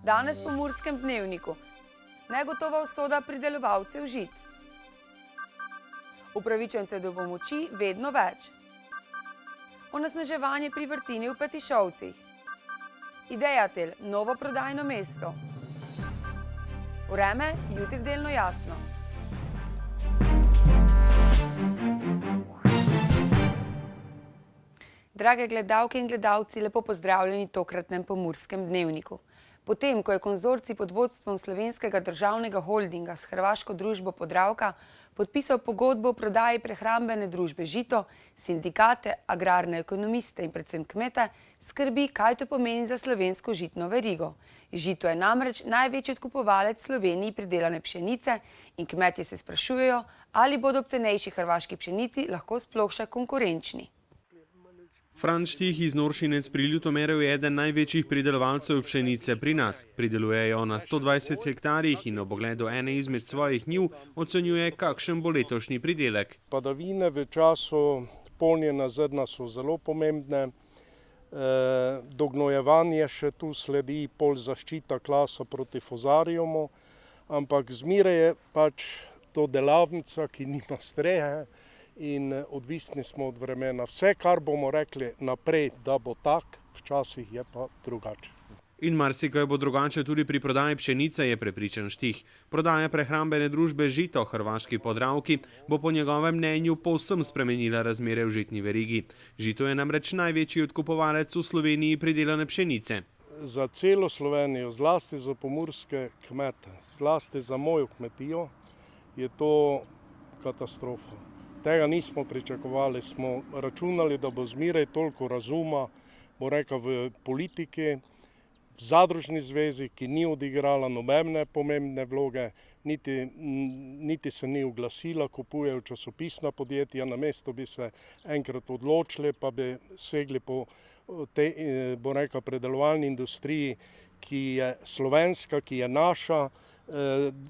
Danes po Murskem dnevniku. Negotova usoda pridelovalcev žit. Upravičencev do pomoči vedno več. Onesnaževanje pri vrtini v Petišovcih. Idejatel, novo prodajno mesto. Vreme jutri delno jasno. Drage gledalke in gledalci, lepo pozdravljeni v tokratnem Pomurskem dnevniku. Potem, ko je konzorcij pod vodstvom Slovenskega državnega holdinga s hrvaško družbo Podravka podpisal pogodbo o prodaji prehrambene družbe Žito, sindikate, agrarne ekonomiste in predvsem kmete skrbi, kaj to pomeni za slovensko žitno verigo. Žito je namreč največji odkupovalec Sloveniji pridelane pšenice in kmetje se sprašujejo, ali bodo ob cenejši hrvaški pšenici lahko sploh še konkurenčni. Franc Štih iz Noršinec pri Ljutomeru je eden največjih pridelovalcev pšenice pri nas. Pridelujejo na 120 hektarjih in ob ogledu ene izmed svojih njiv ocenjuje, kakšen bo letošnji pridelek. Padavine v času polnjenja zrna so zelo pomembne. Dognojevanje še tu sledi, pol zaščita klasa proti fozarijumu, ampak zmeraj je pač to delavnica, ki nima strehe. In odvisni smo od vremena. Vse, kar bomo rekli naprej, da bo tak, včasih je pa drugače. In marsikaj bo drugače tudi pri prodaji pšenice, je prepričan Štih. Prodaja prehrambene družbe Žito hrvaški Podravki bo po njegovem mnenju povsem spremenila razmere v žitni verigi. Žito je namreč največji odkupovalec v Sloveniji pridelane pšenice. Za celo Slovenijo, zlasti za pomurske kmete, zlasti za mojo kmetijo, je to katastrofa. Tega nismo pričakovali, smo računali, da bo zmeraj toliko razuma, bo rekel, v politiki, v zadružni zvezi, ki ni odigrala nobene pomembne vloge, niti se ni oglasila, kupujejo časopisna podjetja, namesto bi se enkrat odločili, pa bi segli po tej, bo rekel, predelovalni industriji, ki je slovenska, ki je naša,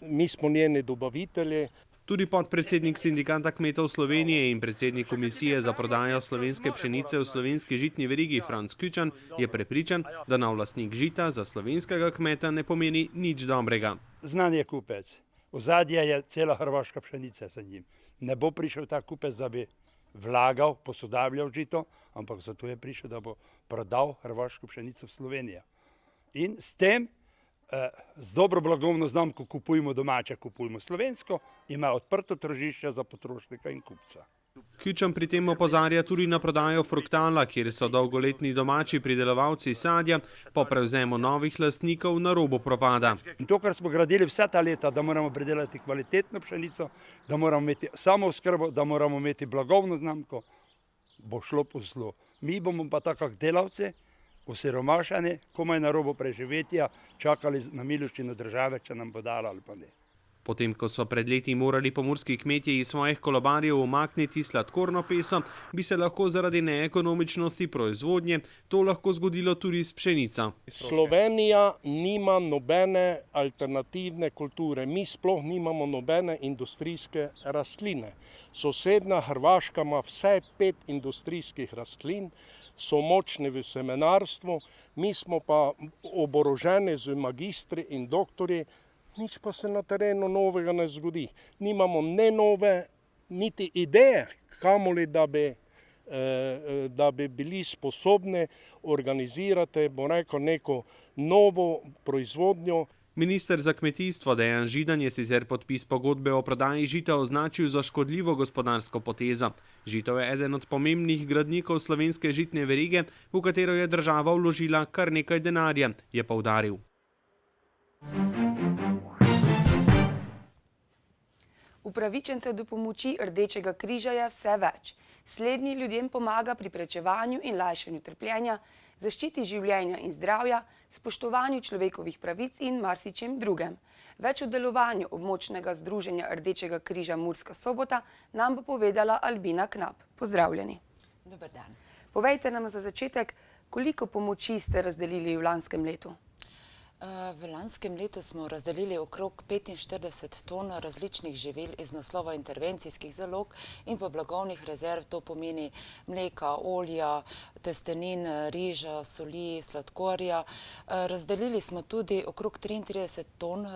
mi smo njeni dobavitelji. Tudi podpredsednik sindikata kmetov Slovenije in predsednik komisije za prodajo slovenske pšenice v slovenski žitni verigi Franc Kučan je prepričan, da nov lastnik žita za slovenskega kmeta ne pomeni nič dobrega. Znan je kupec. Ozadje je cela hrvaška pšenica za njim. Ne bo prišel ta kupec, da bi vlagal, posodabljal žito, ampak zato je prišel, da bo prodal hrvaško pšenico v Slovenijo. In s tem z dobro blagovno znamko kupujemo domače, kupujemo slovensko, ima odprto tržišče za potrošnika in kupca. Kučan pri tem opozarja tudi na prodajo fruktala, kjer so dolgoletni domači pridelovalci sadja po prevzemu novih lastnikov na robu propada. In to, kar smo gradili vsa ta leta, da moramo pridelati kvalitetno pšenico, da moramo imeti samooskrbo, da moramo imeti blagovno znamko, bo šlo po zlu. Mi bomo pa tako delavci, osiromašeni, komaj na robu preživetja, čakali na miloščino države, če nam bo dala ali pa ne. Potem, ko so pred leti morali pomurski kmetje iz svojih kolobarjev umakniti sladkorno peso, bi se lahko zaradi neekonomičnosti proizvodnje to lahko zgodilo tudi s pšenico. Slovenija nima nobene alternativne kulture. Mi sploh nimamo nobene industrijske rastline. Sosednja Hrvaška ima vse 5 industrijskih rastlin, so močni v semenarstvu, mi smo pa oboroženi z magistri in doktorji, nič pa se na terenu novega ne zgodi. Nimamo ne nove, niti ideje, kamoli da bi bili sposobni organizirati, bo rekel, neko novo proizvodnjo. Minister za kmetijstvo Dejan Židan je sicer podpis pogodbe o prodaji žita označil za škodljivo gospodarsko potezo. Žito je eden od pomembnih gradnikov slovenske žitne verige, v katero je država vložila kar nekaj denarja, je poudaril. Upravičencev do pomoči Rdečega križa je vse več. Slednji ljudem pomaga pri preprečevanju in lajšanju trpljenja, zaščiti življenja in zdravja, spoštovanju človekovih pravic in marsičem drugem. Več o delovanju območnega združenja Rdečega križa Murska Sobota nam bo povedala Albina Knap. Pozdravljeni. Dober dan. Povejte nam za začetek, koliko pomoči ste razdelili v lanskem letu? V lanskem letu smo razdelili okrog 45 ton različnih živil iz naslova intervencijskih zalog in pa blagovnih rezerv, to pomeni mleka, olja, testenin, riža, soli, sladkorja. Razdelili smo tudi okrog 33 ton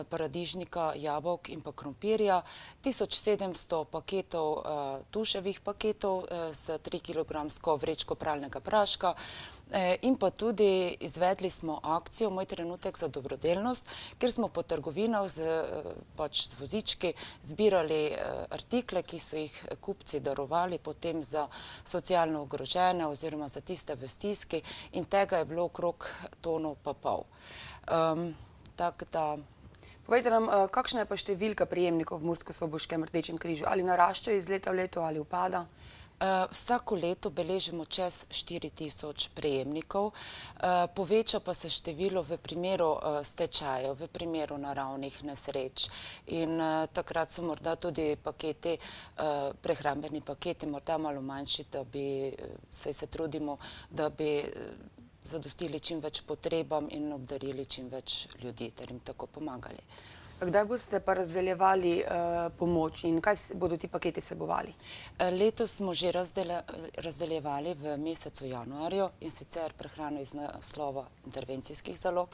paradižnika, jabolk in pa krompirja, 1700 paketov tuševih paketov z 3 kilogramsko vrečko pralnega praška, in pa tudi izvedli smo akcijo Moj trenutek za dobrodelnost, kjer smo po trgovinah z vozički zbirali artikle, ki so jih kupci darovali potem za socialno ogrožene oziroma za tiste v stiski, in tega je bilo okrog tono pa pol. Tako da... Povejte nam, kakšna je pa številka prejemnikov v Murskosoboškem Rdečem križu? Ali narašča iz leta v leto ali upada? Vsako leto beležimo čez 4000 prejemnikov, poveča pa se število v primeru stečajev, v primeru naravnih nesreč, in takrat so morda tudi paketi, prehrambeni paketi morda malo manjši, da bi se trudimo, da bi zadostili čim več potrebam in obdarili čim več ljudi ter jim tako pomagali. Kdaj boste pa razdeljevali pomoč in kaj bodo ti paketi vsebovali? Letos smo že razdeljevali v mesecu januarju, in sicer prehrano iz naslova intervencijskih zalog.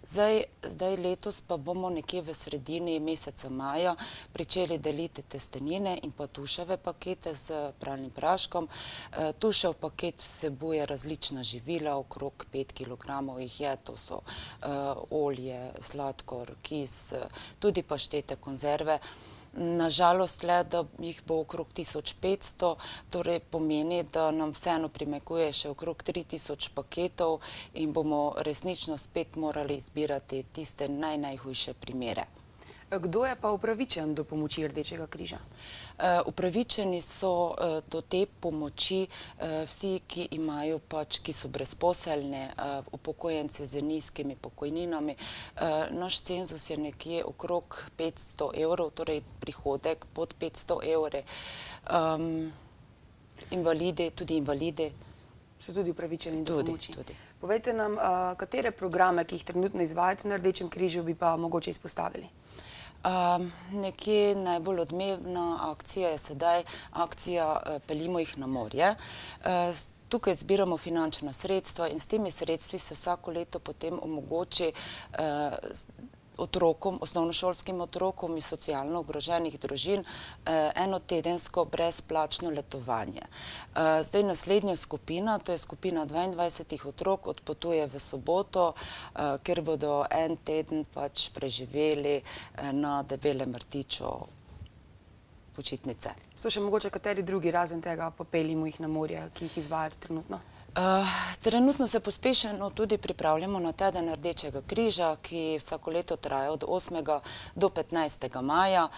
Zdaj letos pa bomo nekje v sredini meseca maja pričeli deliti testenine in pa tuševe pakete z pralnim praškom. Tušev paket vsebuje različna živila, okrog 5 kilogramov jih je, to so olje, sladkor, kis, tudi paštete, konzerve. Nažalost le, da jih bo okrog 1500, torej pomeni, da nam vseeno primanjkuje še okrog 3000 paketov in bomo resnično spet morali izbirati tiste najhujše primere. Kdo je pa upravičen do pomoči Rdečega križa? Upravičeni so do te pomoči vsi, ki so brezposelni, upokojenci z nizkimi pokojninami. Naš cenzus je nekje okrog 500 evrov, torej prihodek pod 500 evre. Tudi invalidi. So tudi upravičeni do pomoči? Tudi. Povejte nam, katere programe, ki jih trenutno izvajate na Rdečem križu, bi pa mogoče izpostavili? Nekje najbolj odmevna akcija je sedaj akcija Peljimo jih na morje. Tukaj zbiramo finančna sredstva in s temi sredstvi se vsako leto potem omogoči otrokom, osnovnošolskim otrokom iz socialno ogroženih družin enotedensko brezplačno letovanje. Zdaj naslednja skupina, to je skupina 22 otrok, odpotuje v soboto, kjer bodo en teden preživeli na Debelem rtiču počitnice. So še mogoče kateri drugi razen tega Popeljimo jih na morje, ki jih izvajate trenutno? Trenutno se pospešeno tudi pripravljamo na teden Rdečega križa, ki vsako leto traja od 8. do 15. maja.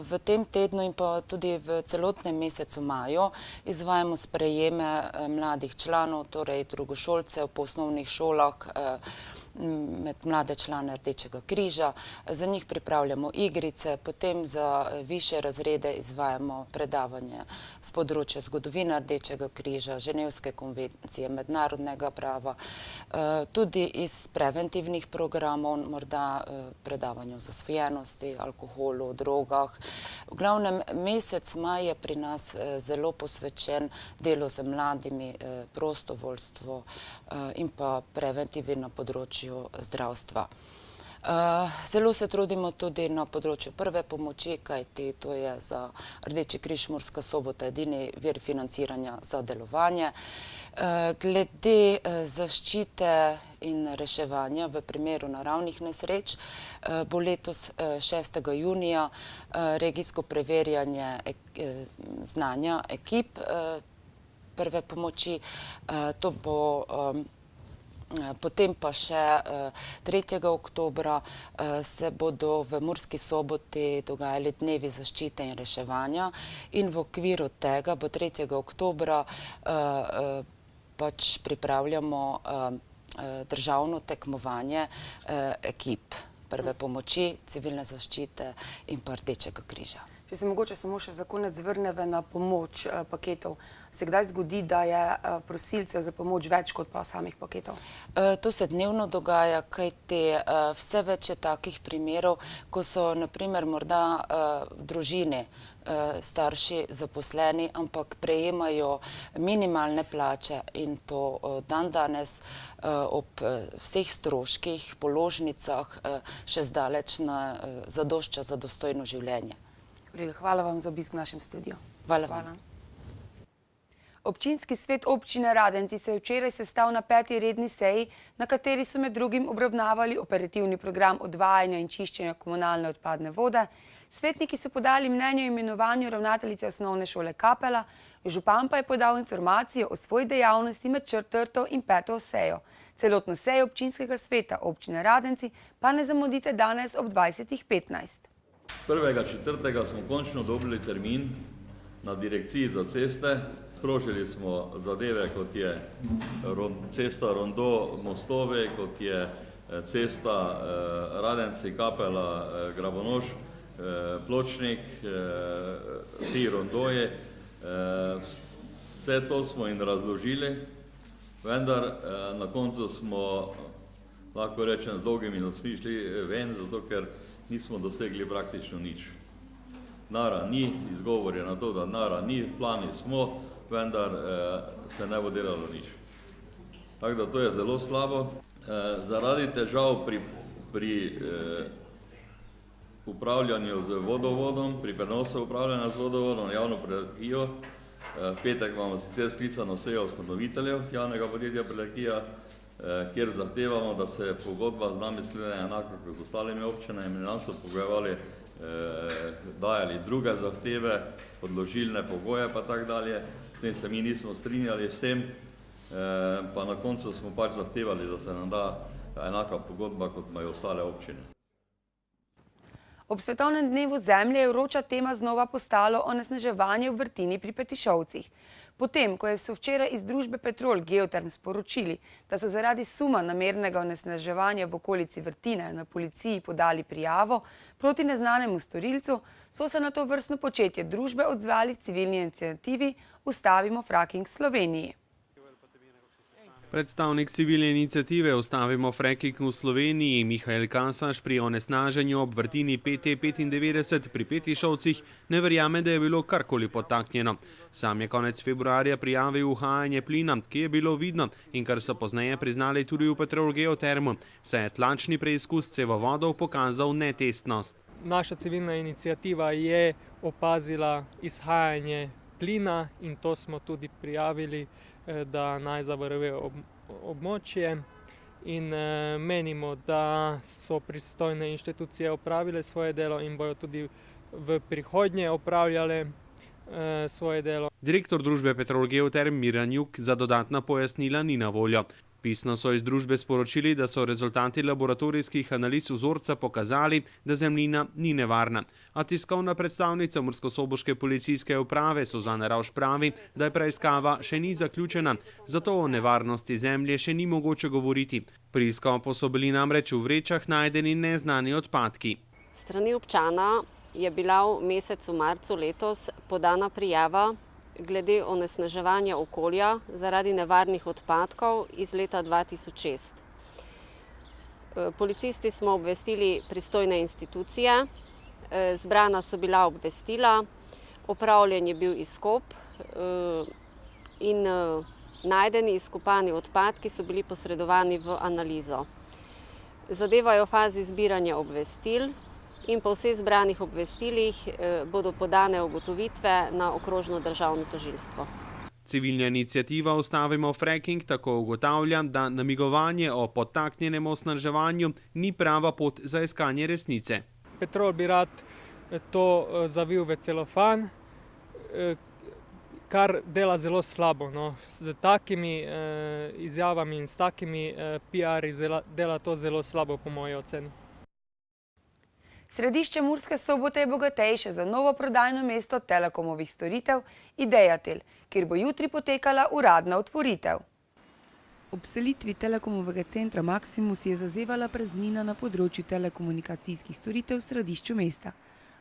V tem tednu in pa tudi v celotnem mesecu maju izvajamo sprejeme mladih članov, torej drugošolcev po osnovnih šolah, med mlade člane Rdečega križa. Za njih pripravljamo igrice, potem za višje razrede izvajamo predavanje z področja zgodovine Rdečega križa, Ženevske konvencije, mednarodnega prava, tudi iz preventivnih programov, morda predavanje o zasvojenosti, alkoholu, drogah. V glavnem, mesec maj je pri nas zelo posvečen delu z mladimi, prostovoljstvo in pa preventivi na področju zdravstva. Zelo se trudimo tudi na področju prve pomoči, kajti to je za Rdeči križ Murska Sobota edini vir financiranja za delovanje. Glede zaščite in reševanja v primeru naravnih nesreč bo letos 6. junija regijsko preverjanje znanja ekip prve pomoči. To bo potem pa še 3. oktobra se bodo v Murski Soboti dogajali dnevi zaščite in reševanja in v okviru tega bo 3. oktobra pripravljamo državno tekmovanje ekip prve pomoči, civilne zaščite in pa Rdečega križa. Če se mogoče samo še za konec vrneve na pomoč paketov, se kdaj zgodi, da je prosilcev za pomoč več kot pa samih paketov? To se dnevno dogaja, kajti vse več je takih primerov, ko so naprimer morda družine, starši zaposleni, ampak prejemajo minimalne plače in to dan danes ob vseh stroških, položnicah še zdaleč ne zadošča za dostojno življenje. Hvala vam za obisk v našem studiu. Hvala vam. Občinski svet občine Radenci se je včeraj sestal na 5. redni seji, na kateri so med drugim obravnavali operativni program odvajanja in čiščenja komunalne odpadne vode. Svetniki so podali mnenje o imenovanju ravnateljice osnovne šole Kapela, župan pa je podal informacije o svoji dejavnosti med 4. in 5. sejo. Celotno sejo občinskega sveta občine Radenci pa ne zamudite danes ob 20:15. 1.4. smo končno dobili termin na direkciji za ceste. Sprožili smo zadeve, kot je cesta Rondo-Mostovi, kot je cesta Radenci-Kapela, Grabonoš, Pločnik, ti rondoji. Vse to smo jim razložili, vendar na koncu smo, lahko rečem, z dolgimi nosmi šli ven, zato ker nismo dosegli praktično nič. Nara ni, izgovor je na to, da nara ni, plani smo, vendar se ne bo delalo nič. Tako da to je zelo slabo. Zaradi težav pri upravljanju z vodovodom, pri prenosu upravljanja z vodovodom, javno Prelergijo. V petek imamo sicer sklicano sejo ustanoviteljev javnega podjetja Prelergija, kjer zahtevamo, da se pogodba z nami sklene enako kot z ostalimi občinami. Nam so pogojevali, dajali druge zahteve, odložilne pogoje pa tak dalje. S tem se mi nismo strinjali vsem, pa na koncu smo pač zahtevali, da se nam da enaka pogodba, kot imajo ostale občine. Ob svetovnem dnevu zemlje je vroča tema znova postalo onesnaževanje v vrtini pri Petišovcih. Potem, ko so včeraj iz družbe Petrol Geoterm sporočili, da so zaradi suma namernega onesnaževanja v okolici vrtine na policiji podali prijavo proti neznanemu storilcu, so se na to vrstno početje družbe odzvali v civilni iniciativi Ustavimo fracking Sloveniji. Predstavnik civilne iniciative Ustavimo fracking v Sloveniji Mihael Kasaš pri onesnaženju ob vrtini PT95 pri Petišovcih ne verjame, da je bilo karkoli podtaknjeno. Sam je konec februarja prijavil uhajanje plina, ki je bilo vidno in kar so pozneje priznali tudi v Petrol Geotermu, saj je tlačni preizkus cevovodov pokazal netestnost. Naša civilna iniciativa je opazila izhajanje plina in to smo tudi prijavili, da naj zavaruje območje in menimo, da so pristojne inštitucije opravile svoje delo in bojo tudi v prihodnje opravljale svoje delo. Direktor družbe Petrol Geoterm Miran Juk za dodatna pojasnila ni na voljo. Pisno so iz družbe sporočili, da so rezultati laboratorijskih analiz vzorca pokazali, da zemljina ni nevarna. A tiskovna predstavnica murskosoboške policijske uprave Suzana Ravš pravi, da je preiskava še ni zaključena, zato o nevarnosti zemlje še ni mogoče govoriti. Pri izkopu so bili namreč v vrečah najdeni neznani odpadki. Strani občana je bila v mesecu marcu letos podana prijava glede onesnaževanja okolja zaradi nevarnih odpadkov iz leta 2006. Policisti smo obvestili pristojne institucije, zbrana so bila obvestila, opravljen je bil izkop in najdeni izkopani odpadki so bili posredovani v analizo. Zadeva je v fazi zbiranja obvestil in po vseh zbranih obvestilih bodo podane ugotovitve na okrožno državno tožilstvo. Civilna iniciativa Ustavimo fracking tako ugotavlja, da namigovanje o podtaknjenem onesnaževanju ni prava pot za iskanje resnice. Petrol bi rad to zavil v celofan, kar dela zelo slabo. Z takimi izjavami in s takimi PR-i dela to zelo slabo po moji oceni. Središče Murske Sobote je bogatejše za novo prodajno mesto Telekomovih storitev Ideatel, kjer bo jutri potekala uradna otvoritev. Ob selitvi Telekomovega centra Maximus je zazevala praznina na področju telekomunikacijskih storitev v središču mesta.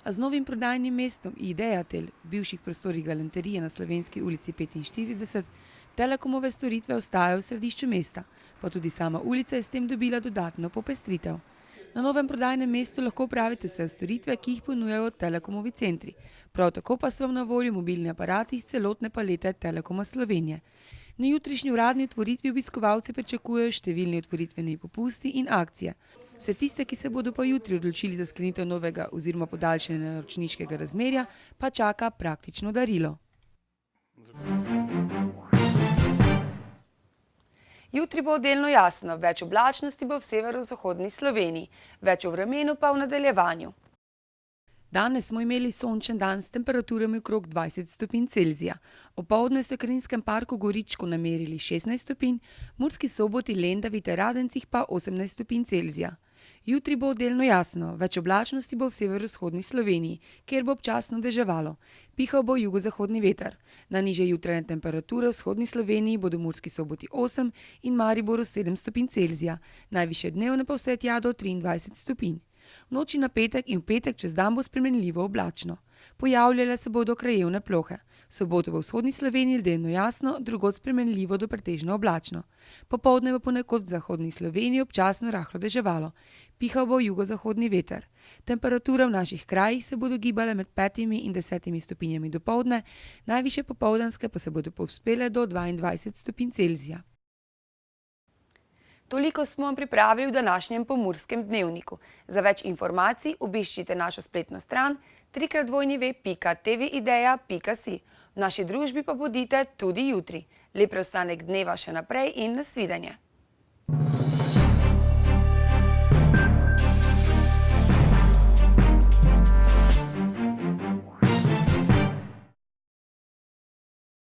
A z novim prodajnim mestom Ideatel, bivših prostorih galanterije na Slovenski ulici 45, Telekomove storitve ostajajo v središču mesta, pa tudi sama ulica je s tem dobila dodatno popestritev. Na novem prodajnem mestu lahko opravite vse storitve, ki jih ponujajo Telekomovi centri. Prav tako pa so vam na voljo mobilni aparati iz celotne palete Telekoma Slovenije. Na jutrišnji uradni otvoritvi obiskovalce pričakujejo številni otvoritveni popusti in akcije. Vse tiste, ki se bodo pa jutri odločili za sklenitev novega oziroma podaljšanja naročniškega razmerja, pa čaka praktično darilo. Jutri bo delno jasno, več oblačnosti bo v severozahodni Sloveniji, več o vremenu pa v nadaljevanju. Danes smo imeli sončen dan s temperaturami okrog 20 stopinj Celzija. Opoldne so v Krajinskem parku Goričko namerili 16 stopinj, Murski Soboti, Lendavi ter Radencih pa 18 stopinj Celzija. Jutri bo delno jasno, več oblačnosti bo v severovzhodni Sloveniji, kjer bo občasno deževalo. Pihal bo jugozahodni veter. Na nižje jutranje temperature v vzhodni Sloveniji bodo v Murski Soboti 8 in Mariboru 7 stopinj Celzija, najvišje dnevne pa vse tja do 23 stopinj. V noči na petek in v petek čez dan bo spremenljivo oblačno. Pojavljale se bodo krajevne plohe. V soboto bo v vzhodni Sloveniji delno jasno, drugod spremenljivo do pretežno oblačno. Popoldne bo ponekod v zahodni Sloveniji občasno rahlo deževalo. Pihal bo jugozahodni veter. Temperature v naših krajih se bodo gibale med 5 in 10 stopinjami dopoldne, najvišje popoldanske pa se bodo povzpele do 22 stopinj Celzija. Toliko smo vam pripravili v današnjem Pomurskem dnevniku. Za več informacij obiščite našo spletno stran www.tvideja.si. V naši družbi pa bodite tudi jutri. Lep preostanek dneva še naprej in nasvidenje.